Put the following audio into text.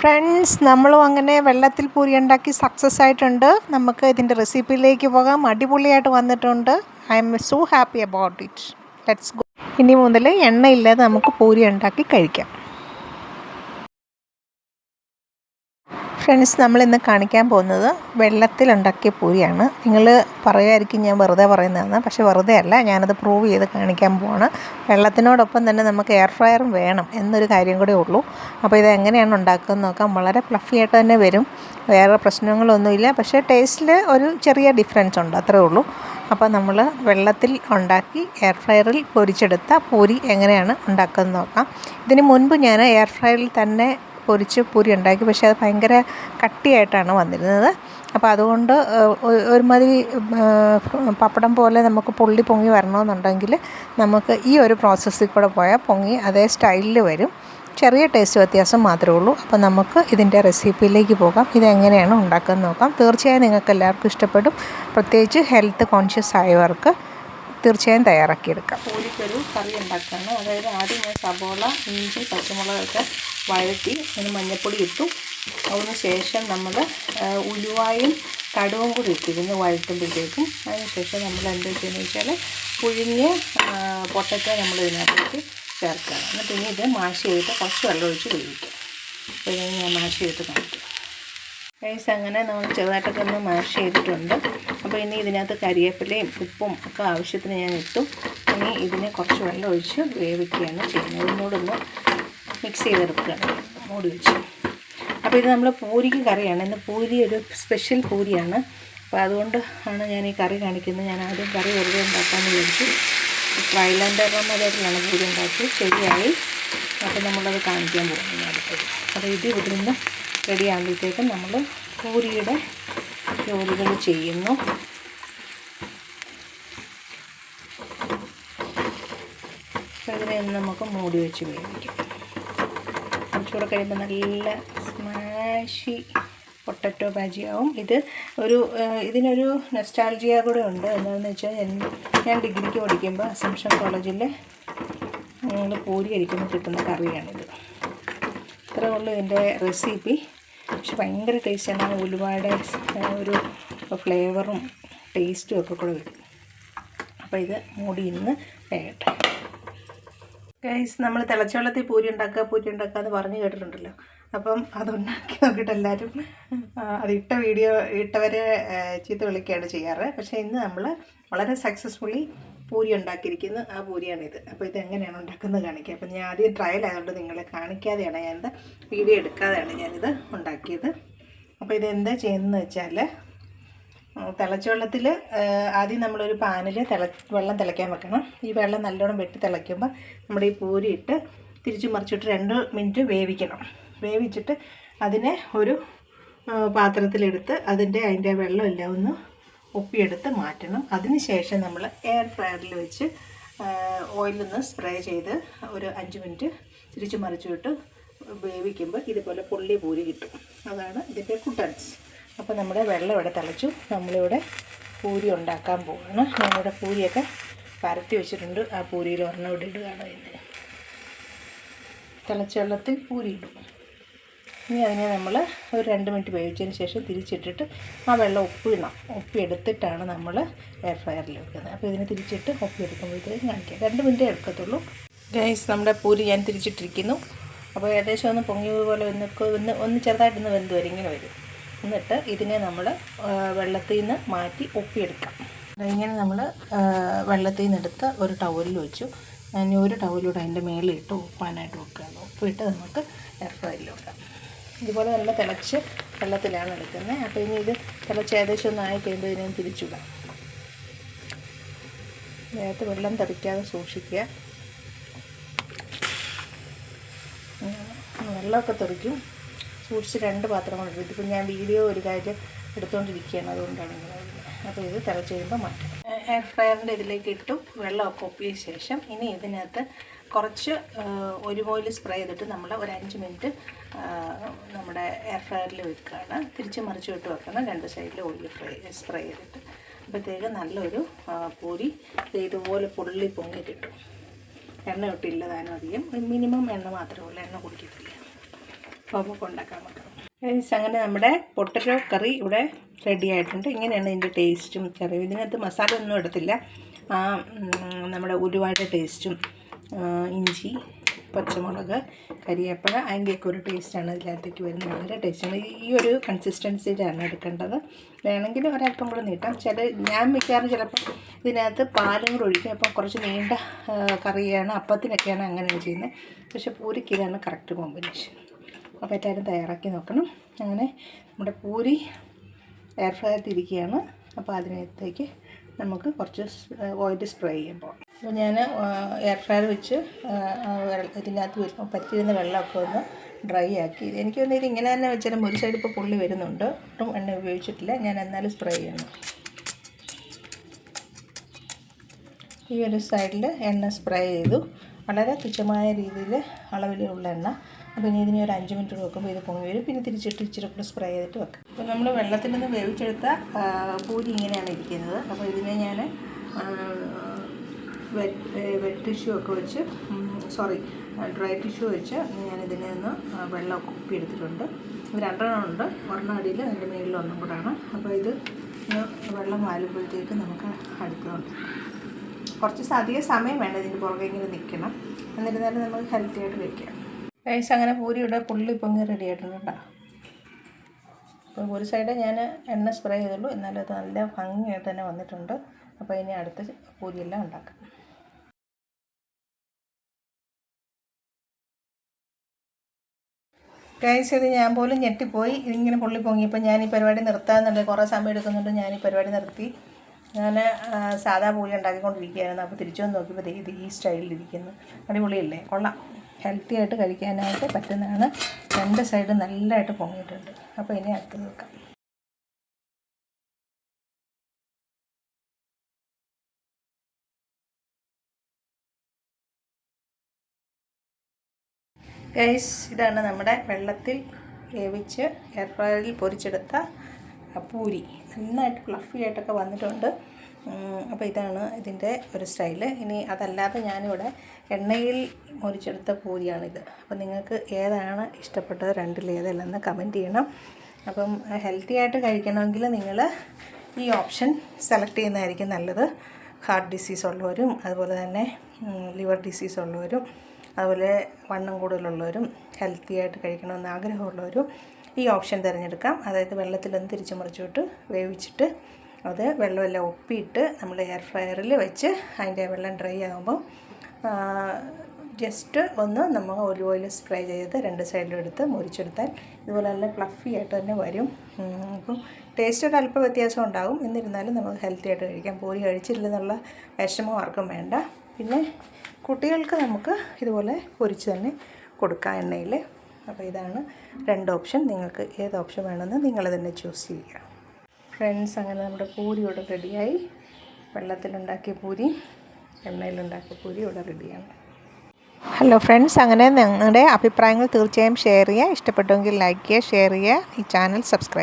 Friends, നമ്മളും അങ്ങനെ വെള്ളത്തിൽ പൂരി ഉണ്ടാക്കി സക്സസ് ആയിട്ടുണ്ട്. നമുക്ക് ഇതിൻ്റെ റെസിപ്പിയിലേക്ക് പോകാം. അടിപൊളിയായിട്ട് വന്നിട്ടുണ്ട്. I M so happy about it. Let's go. ഇനി മുതൽ എണ്ണയില്ലാതെ നമുക്ക് പൂരി ഉണ്ടാക്കി കഴിക്കാം. ഫ്രണ്ട്സ്, നമ്മളിന്ന് കാണിക്കാൻ പോകുന്നത് വെള്ളത്തിലുണ്ടാക്കിയ പൂരിയാണ്. നിങ്ങൾ പറയുമായിരിക്കും ഞാൻ വെറുതെ പറയുന്നതാണ്, പക്ഷേ വെറുതെ അല്ല, ഞാനത് പ്രൂവ് ചെയ്ത് കാണിക്കാൻ പോവാണ്. വെള്ളത്തിനോടൊപ്പം തന്നെ നമുക്ക് എയർ ഫ്രയറും വേണം എന്നൊരു കാര്യം കൂടെ ഉള്ളൂ. അപ്പോൾ ഇത് എങ്ങനെയാണ് ഉണ്ടാക്കുന്നത് നോക്കാം. വളരെ ഫ്ലഫി ആയിട്ട് തന്നെ വരും, വേറെ പ്രശ്നങ്ങളൊന്നുമില്ല. പക്ഷേ ടേസ്റ്റിൽ ഒരു ചെറിയ ഡിഫറൻസ് ഉണ്ട്, അത്രേ ഉള്ളൂ. അപ്പോൾ നമ്മൾ വെള്ളത്തിൽ ഉണ്ടാക്കി എയർ ഫ്രയറിൽ പൊരിച്ചെടുത്ത പൂരി എങ്ങനെയാണ് ഉണ്ടാക്കുന്നത് നോക്കാം. ഇതിന് മുൻപ് ഞാൻ എയർ ഫ്രയറിൽ തന്നെ പൊരിച്ച് പൂരി ഉണ്ടാക്കി, പക്ഷേ അത് ഭയങ്കര കട്ടിയായിട്ടാണ് വന്നിരുന്നത്. അപ്പോൾ അതുകൊണ്ട് ഒരുമാതിരി പപ്പടം പോലെ നമുക്ക് പൊങ്ങി വരണമെന്നുണ്ടെങ്കിൽ നമുക്ക് ഈ ഒരു പ്രോസസ്സിൽ കൂടെ പോയാൽ പൊങ്ങി അതേ സ്റ്റൈലിൽ വരും. ചെറിയ ടേസ്റ്റ് വ്യത്യാസം മാത്രമേ ഉള്ളൂ. അപ്പോൾ നമുക്ക് ഇതിൻ്റെ റെസിപ്പിയിലേക്ക് പോകാം. ഇതെങ്ങനെയാണ് ഉണ്ടാക്കുന്നത് നോക്കാം. തീർച്ചയായും നിങ്ങൾക്ക് എല്ലാവർക്കും ഇഷ്ടപ്പെടും. പ്രത്യേകിച്ച് ഹെൽത്ത് കോൺഷ്യസ് ആയവർക്ക് തീർച്ചയായും തയ്യാറാക്കിയെടുക്കാം. പൂരിക്കൊരു കറി ഉണ്ടാക്കുകയാണ്. അതായത് ആദ്യം ഞാൻ സബോള, ഇഞ്ചി, പച്ചമുളകൊക്കെ വഴറ്റി അതിന് മഞ്ഞൾപ്പൊടി ഇട്ടു. അതിന് ശേഷം നമ്മൾ ഉലുവായും കടുവും കൂടി ഇട്ടിരുന്ന് വഴറ്റുമ്പോഴത്തേക്കും അതിന് ശേഷം നമ്മൾ എന്താ ചെയ്യുന്നത് വെച്ചാൽ പുഴുങ്ങിയ പൊട്ടറ്റോ നമ്മൾ ഇതിനകത്തേക്ക് ചേർക്കുകയാണ്. എന്നിട്ട് ഇനി ഇത് മാഷ് ചെയ്തിട്ട് കുറച്ച് വെള്ളം ഒഴിച്ച് വേവിക്കാം. അപ്പോൾ ഇനി ഞാൻ മാഷ് ചെയ്തിട്ട് കാണിക്കാം. റൈസ് അങ്ങനെ നമ്മൾ ചെറുതായിട്ടൊക്കെ ഒന്ന് മാഷ് ചെയ്തിട്ടുണ്ട്. അപ്പോൾ ഇനി ഇതിനകത്ത് കരിവേപ്പിലയും ഉപ്പും ഒക്കെ ആവശ്യത്തിന് ഞാൻ ഇട്ടു. ഇനി ഇതിനെ കുറച്ച് വെള്ളം ഒഴിച്ച് വേവിക്കുകയാണ് ചെയ്യുന്നത്. ഇതിനോടൊന്ന് മിക്സ് ചെയ്തെടുക്കുകയാണ് മൂടി വെച്ച്. അപ്പോൾ ഇത് നമ്മൾ പൂരിക്ക് കറിയാണ്. ഇന്ന് പൂരി ഒരു സ്പെഷ്യൽ പൂരിയാണ്. അപ്പോൾ അതുകൊണ്ട് ആണ് ഞാൻ ഈ കറി കാണിക്കുന്നത്. ഞാൻ ആദ്യം കറി വെറുതെ ഉണ്ടാക്കാമെന്ന് വിചാരിച്ചു. ട്രയൽ ആൻഡ് എറർ മെത്തേഡിലാണ് പൂരി ഉണ്ടാക്കി, ശരിയായി. അപ്പോൾ നമ്മളത് കാണിക്കാൻ പോകുന്നത് അടുത്തത്. അപ്പോൾ ഇത് ഇവിടെ നിന്ന് റെഡി ആകുമ്പോഴത്തേക്കും നമ്മൾ പൂരിയുടെ ജോലികൾ ചെയ്യുന്നു. ഇതിനെ നമുക്ക് മൂടി വെച്ച് വേവിക്കാം. കുറച്ചുകൂടെ കഴിയുമ്പോൾ നല്ല സ്മാഷി പൊട്ടറ്റോ ബാജിയാവും. ഇതിനൊരു നൊസ്റ്റാൾജിയ കൂടെ ഉണ്ട്. എന്താണെന്ന് വെച്ചാൽ ഞാൻ ഡിഗ്രിക്ക് പഠിക്കുമ്പോൾ അസംഷൻ കോളേജിൽ ഞങ്ങൾ പൂരി കഴിക്കുമ്പോൾ കിട്ടുന്ന കറിയാണിത്. ഇത്രേ ഉള്ളൂ ഇതിൻ്റെ റെസിപ്പി. പക്ഷെ ഭയങ്കര ടേസ്റ്റാണ്. ആ ഉലുവയുടെ ഒരു ഫ്ലേവറും ടേസ്റ്റും ഒക്കെ കൂടെ വരും. അപ്പോൾ ഇത് മൂടി ഇന്ന് വേകട്ടെ. ഗൈസ്, നമ്മൾ തിളച്ച വെള്ളത്തിൽ പൂരി ഉണ്ടാക്കുക എന്ന് പറഞ്ഞ് കേട്ടിട്ടുണ്ടല്ലോ. അപ്പം അതുണ്ടാക്കി നോക്കിയിട്ട് എല്ലാവരും അത് ഇട്ടവരെ ചീത്ത വിളിക്കുകയാണ് ചെയ്യാറ്. പക്ഷേ ഇന്ന് നമ്മൾ വളരെ സക്സസ്ഫുള്ളി പൂരി ഉണ്ടാക്കിയിരിക്കുന്നു. ആ പൂരിയാണിത്. അപ്പോൾ ഇത് എങ്ങനെയാണ് ഉണ്ടാക്കുന്നത് കാണിക്കുക. അപ്പം ഞാൻ ആദ്യം ട്രയൽ ആയതുകൊണ്ട് നിങ്ങളെ കാണിക്കാതെയാണ് ഞാനിത് വീഡിയോ എടുക്കാതെയാണ് ഞാനിത് ഉണ്ടാക്കിയത്. അപ്പോൾ ഇതെന്താ ചെയ്യുന്നതെന്ന് വെച്ചാൽ, തിളച്ച വെള്ളത്തിൽ ആദ്യം നമ്മളൊരു പാനിൽ വെള്ളം തിളയ്ക്കാൻ വെക്കണം. ഈ വെള്ളം നല്ലോണം വെട്ടി തിളയ്ക്കുമ്പോൾ നമ്മുടെ ഈ പൂരി ഇട്ട് തിരിച്ച് മറിച്ചിട്ട് 2 മിനിറ്റ് വേവിക്കണം. വേവിച്ചിട്ട് അതിനെ ഒരു പാത്രത്തിലെടുത്ത് അതിൻ്റെ വെള്ളം എല്ലാം ഒന്ന് ഒപ്പിയെടുത്ത് മാറ്റണം. അതിന് ശേഷം നമ്മൾ എയർ ഫ്രയറിൽ വെച്ച് ഓയിലൊന്ന് സ്പ്രേ ചെയ്ത് ഒരു 5 മിനിറ്റ് തിരിച്ച് മറിച്ചിട്ട് വേവിക്കുമ്പോൾ ഇതുപോലെ പൊള്ളി പൂരി കിട്ടും. അതാണ് ഇതിൻ്റെ കുട്ടൻസ്. അപ്പോൾ നമ്മുടെ വെള്ളം ഇവിടെ തിളച്ചു. നമ്മളിവിടെ പൂരി ഉണ്ടാക്കാൻ പോവുകയാണ്. ഞാനിവിടെ പൂരിയൊക്കെ പരത്തി വെച്ചിട്ടുണ്ട്. ആ പൂരിയിൽ ഒരെണ്ണം ഇവിടെ ഇടുകയാണ്. ഇതിന് തിളച്ച വെള്ളത്തിൽ പൂരി ഇടും. ഇനി അതിനെ നമ്മൾ ഒരു 2 മിനിറ്റ് വേവിച്ചതിന് ശേഷം തിരിച്ചിട്ടിട്ട് ആ വെള്ളം ഒപ്പിയെടുത്തിട്ടാണ് നമ്മൾ എയർ ഫ്രയറിൽ വെക്കുന്നത്. അപ്പോൾ ഇതിനെ തിരിച്ചിട്ട് ഒപ്പിയെടുക്കുമ്പോഴത്തേക്കും കാണിക്കാം. 2 മിനിറ്റേ എടുക്കത്തുള്ളൂ. ഗൈസ്, നമ്മുടെ പൂരി ഞാൻ തിരിച്ചിട്ടിരിക്കുന്നു. അപ്പോൾ ഏകദേശം ഒന്ന് പൊങ്ങിയ പോലെ ഒന്ന് ചെറുതായിട്ടൊന്ന് വെന്ത് വരും, ഇങ്ങനെ വരും. എന്നിട്ട് ഇതിനെ നമ്മൾ വെള്ളത്തിൽ നിന്ന് മാറ്റി ഒപ്പിയെടുക്കാം. ഇങ്ങനെ നമ്മൾ വെള്ളത്തിൽ നിന്ന് എടുത്ത് ഒരു ടവലിൽ വെച്ചു. ഞാൻ ഒരു ടവലിലൂടെ അതിൻ്റെ മേളിലിട്ട് ഉപ്പാനായിട്ട് വെക്കുകയാണ്. ഉപ്പിട്ട് നമുക്ക് എയർ ഫ്രയറിൽ വെക്കാം. ഇതുപോലെ നല്ല തിളച്ച് വെള്ളത്തിലാണ് എടുക്കുന്നത്. അപ്പോൾ ഇനി ഇത് തിളച്ച് ഏകദേശം ഒന്നായി കഴിയുമ്പോൾ ഇതിനെ തിരിച്ചിടാം. നേരത്തെ വെള്ളം തെറിക്കാതെ സൂക്ഷിക്കുക. വെള്ളമൊക്കെ തെറിക്കും. സൂക്ഷിച്ച് 2 പാത്രം കൊണ്ടിട്ട്. ഇതിപ്പോൾ ഞാൻ വീഡിയോ ഒരു കാര്യം എടുത്തുകൊണ്ടിരിക്കുകയാണ്, അതുകൊണ്ടാണ് ഇങ്ങനെ വരുന്നത്. അപ്പോൾ ഇത് തിളച്ച് കഴിയുമ്പോൾ മാറ്റാം. എയർ ഫ്രയറിൻ്റെ ഇതിലേക്ക് ഇട്ടു. വെള്ളമൊക്കെ ഒപ്പിയ ശേഷം ഇനി ഇതിനകത്ത് കുറച്ച് ഒലിവ് ഓയിൽ സ്പ്രേ ചെയ്തിട്ട് നമ്മൾ ഒരു 5 മിനിറ്റ് നമ്മുടെ എയർ ഫ്രയറിൽ വെക്കുകയാണ്. തിരിച്ച് മറിച്ച് വിട്ട് വെക്കണം. 2 സൈഡിൽ ഓയിൽ സ്പ്രേ ചെയ്തിട്ട്. അപ്പോഴത്തേക്ക് നല്ലൊരു പൂരി ഇതുപോലെ പൊങ്ങി കിട്ടും. എണ്ണ ഇട്ടില്ല താനും അധികം, മിനിമം എണ്ണ മാത്രമേ ഉള്ളൂ, എണ്ണ കുടിക്കത്തില്ല. അപ്പോൾ നമുക്ക് ഉണ്ടാക്കാൻ നോക്കാം. അങ്ങനെ നമ്മുടെ പൊട്ടറ്റോ കറി ഇവിടെ റെഡി ആയിട്ടുണ്ട്. ഇങ്ങനെയാണ് ഇതിൻ്റെ ടേസ്റ്റും കറി. ഇതിനകത്ത് മസാല ഒന്നും ഇടത്തില്ല. നമ്മുടെ ഉലുവയുടെ ടേസ്റ്റും ഇഞ്ചി, പച്ചമുളക്, കരിവേപ്പില അതിൻ്റെയൊക്കെ ഒരു ടേസ്റ്റാണ് ഇതിനകത്തേക്ക് വരുന്നത്. വളരെ ടേസ്റ്റാണ്. ഈ ഒരു കൺസിസ്റ്റൻസിയിലാണ് എടുക്കേണ്ടത്. വേണമെങ്കിൽ ഒരല്പം കൂടെ നീട്ടാം. ഞാൻ മിക്കവാറും ചിലപ്പോൾ ഇതിനകത്ത് പാലും കൂടെ ഒഴിക്കും. അപ്പോൾ കുറച്ച് നീണ്ട കറിയാണ്, അപ്പത്തിനൊക്കെയാണ് അങ്ങനെയാണ് ചെയ്യുന്നത്. പക്ഷേ പൂരിക്ക് ഇതാണ് കറക്റ്റ് കോമ്പിനേഷൻ. അപ്പോൾ എല്ലാവരും തയ്യാറാക്കി നോക്കണം. അങ്ങനെ നമ്മുടെ പൂരി എയർ ഫ്രയറിലിരിക്കുകയാണ്. അപ്പോൾ അതിനകത്തേക്ക് നമുക്ക് കുറച്ച് ഓയിൽ സ്പ്രേ ചെയ്യാൻ പോകാം. അപ്പോൾ ഞാൻ എയർ ഫ്രയർ വെച്ച് ഇതിനകത്ത് പറ്റിയിരുന്ന വെള്ളമൊക്കെ ഒന്ന് ഡ്രൈ ആക്കി. എനിക്ക് തോന്നുന്നു ഇത് ഇങ്ങനെ തന്നെ വെച്ചാലും ഒരു സൈഡ് ഇപ്പോൾ പുള്ളി വരുന്നുണ്ട്. ഒട്ടും എണ്ണ ഉപയോഗിച്ചിട്ടില്ല. ഞാൻ എന്നാലും സ്പ്രേ ചെയ്യണം. ഈ ഒരു സൈഡിൽ എണ്ണ സ്പ്രേ ചെയ്തു. വളരെ തുച്ഛമായ രീതിയിൽ അളവിലുള്ള എണ്ണ. അപ്പോൾ ഇനി ഇതിനെ ഒരു 5 മിനിറ്റ് വെക്കുമ്പോൾ ഇത് പൊങ്ങി വരും. പിന്നെ തിരിച്ചിട്ട് ഇച്ചിരി കൂടെ സ്പ്രേ ചെയ്തിട്ട് വെക്കാം. അപ്പോൾ നമ്മൾ വെള്ളത്തിൽ നിന്ന് വേവിച്ചെടുത്ത പൂരി ഇങ്ങനെയാണ് ഇരിക്കുന്നത്. അപ്പോൾ ഇതിനെ ഞാൻ വെറ്റ് ടിഷ്യൂ ഒക്കെ വെച്ച് ഡ്രൈ ടിഷ്യൂ വെച്ച് ഞാനിതിനെ ഒന്ന് വെള്ളമൊക്കെ കുപ്പിയെടുത്തിട്ടുണ്ട്. ഇത് 2 ഉണ്ട്. ഒരെണ്ണം അടിയിൽ അതിൻ്റെ മേളിൽ ഒന്നും കൂടാണ്. അപ്പോൾ ഇത് വെള്ളം വാലുമ്പോഴത്തേക്ക് നമുക്ക് അടുത്തതുണ്ട്. കുറച്ച് അധികം സമയം വേണം ഇതിൻ്റെ പുറകെ ഇങ്ങനെ നിൽക്കണം. എന്നിരുന്നാലും നമുക്ക് ഹെൽത്തി ആയിട്ട് കഴിക്കാം. അങ്ങനെ പൂരിയുടെ പുള്ളി പൊങ്ങി റെഡി ആയിട്ടുണ്ട്. അപ്പോൾ ഒരു സൈഡ് ഞാൻ എണ്ണ സ്പ്രേ ചെയ്തുള്ളൂ, എന്നാലും അത് നല്ല ഭംഗിയായിട്ട് തന്നെ വന്നിട്ടുണ്ട്. അപ്പോൾ ഇനി അടുത്ത പൂരിയെല്ലാം ഉണ്ടാക്കാം. ഇത് ഞാൻ പോലും ഞെട്ടിപ്പോയി. ഇതിങ്ങനെ പുള്ളി പൊങ്ങിയപ്പോൾ ഞാൻ ഈ പരിപാടി നിർത്താമെന്നുണ്ട്. കുറേ സമയം എടുക്കുന്നുണ്ട്. ഞാൻ ഈ പരിപാടി നിർത്തി. ഞാൻ സാധാ പൂരി ഉണ്ടാക്കിക്കൊണ്ടിരിക്കുകയായിരുന്നു. അപ്പോൾ തിരിച്ചു വന്ന് നോക്കിയപ്പോൾ ഇത് ഈ സ്റ്റൈലിലിരിക്കുന്നു. അടിപൊളിയല്ലേ? കൊള്ളാം. ഹെൽത്തി ആയിട്ട് കഴിക്കാനായിട്ട് പറ്റുന്നതാണ്. 2 സൈഡ് നല്ലതായിട്ട് പൊങ്ങിയിട്ടുണ്ട്. അപ്പോൾ ഇനി അടുത്ത് വെക്കാം. ഇതാണ് നമ്മുടെ വെള്ളത്തിൽ വേവിച്ച് എയർ ഫ്രയറിൽ പൊരിച്ചെടുത്ത പൂരി. നന്നായിട്ട് ഫ്ലഫി ആയിട്ടൊക്കെ വന്നിട്ടുണ്ട്. അപ്പോൾ ഇതാണ് ഇതിൻ്റെ ഒരു സ്റ്റൈല്. ഇനി അതല്ലാതെ ഞാനിവിടെ എണ്ണയിൽ മുരിച്ചെടുത്ത പൂരിയാണിത്. അപ്പോൾ നിങ്ങൾക്ക് ഏതാണ് ഇഷ്ടപ്പെട്ടത്? 2ൽ ഏതെല്ലാമെന്ന് കമൻറ്റ് ചെയ്യണം. അപ്പം ഹെൽത്തി ആയിട്ട് കഴിക്കണമെങ്കിൽ നിങ്ങൾ ഈ ഓപ്ഷൻ സെലക്ട് ചെയ്യുന്നതായിരിക്കും നല്ലത്. ഹാർട്ട് ഡിസീസ് ഉള്ളവരും അതുപോലെ തന്നെ ലിവർ ഡിസീസ് ഉള്ളവരും അതുപോലെ വണ്ണം കൂടുതലുള്ളവരും ഹെൽത്തി ആയിട്ട് കഴിക്കണമെന്ന് ആഗ്രഹമുള്ളവരും ഈ ഓപ്ഷൻ തിരഞ്ഞെടുക്കാം. അതായത് വെള്ളത്തിലൊന്ന് തിരിച്ചു മറിച്ചിട്ട് വേവിച്ചിട്ട് അത് വെള്ളമെല്ലാം ഒപ്പിയിട്ട് നമ്മൾ എയർ ഫ്രയറിൽ വെച്ച് അതിൻ്റെ വെള്ളം ഡ്രൈ ആകുമ്പോൾ ജസ്റ്റ് ഒന്ന് നമ്മൾ ഒലിവ് ഓയിൽ സ്പ്രേ ചെയ്ത് 2 സൈഡിലും എടുത്ത് മുരിച്ചെടുത്താൽ ഇതുപോലെ നല്ല ഫ്ലഫി ആയിട്ട് തന്നെ വരും. അപ്പം ടേസ്റ്റ് ഒരു അല്പം വ്യത്യാസം ഉണ്ടാകും. എന്നിരുന്നാലും നമുക്ക് ഹെൽത്തി ആയിട്ട് കഴിക്കാം. പൂരി കഴിച്ചില്ലെന്നുള്ള വിഷമം ആർക്കും വേണ്ട. പിന്നെ കുട്ടികൾക്ക് നമുക്ക് ഇതുപോലെ പൊരിച്ച് തന്നെ കൊടുക്കാം എണ്ണയിൽ. അപ്പോൾ ഇതാണ് 2 ഓപ്ഷൻ. നിങ്ങൾക്ക് ഏത് ഓപ്ഷൻ വേണമെന്ന് നിങ്ങൾ തന്നെ ചൂസ് ചെയ്യുക. ഫ്രണ്ട്സ്, അങ്ങനെ നമ്മുടെ പൂരി ഇവിടെ റെഡിയായി. വെള്ളത്തിലുണ്ടാക്കിയ പൂരി, എണ്ണയിലുണ്ടാക്കിയ പൂരി ഇവിടെ റെഡിയാണ്. ഹലോ ഫ്രണ്ട്സ്, അങ്ങനെ നിങ്ങളുടെ അഭിപ്രായങ്ങൾ തീർച്ചയായും ഷെയർ ചെയ്യുക. ഇഷ്ടപ്പെട്ടുവെങ്കിൽ ലൈക്ക് ചെയ്യുക, ഷെയർ ചെയ്യുക. ഈ ചാനൽ സബ്സ്ക്രൈബ്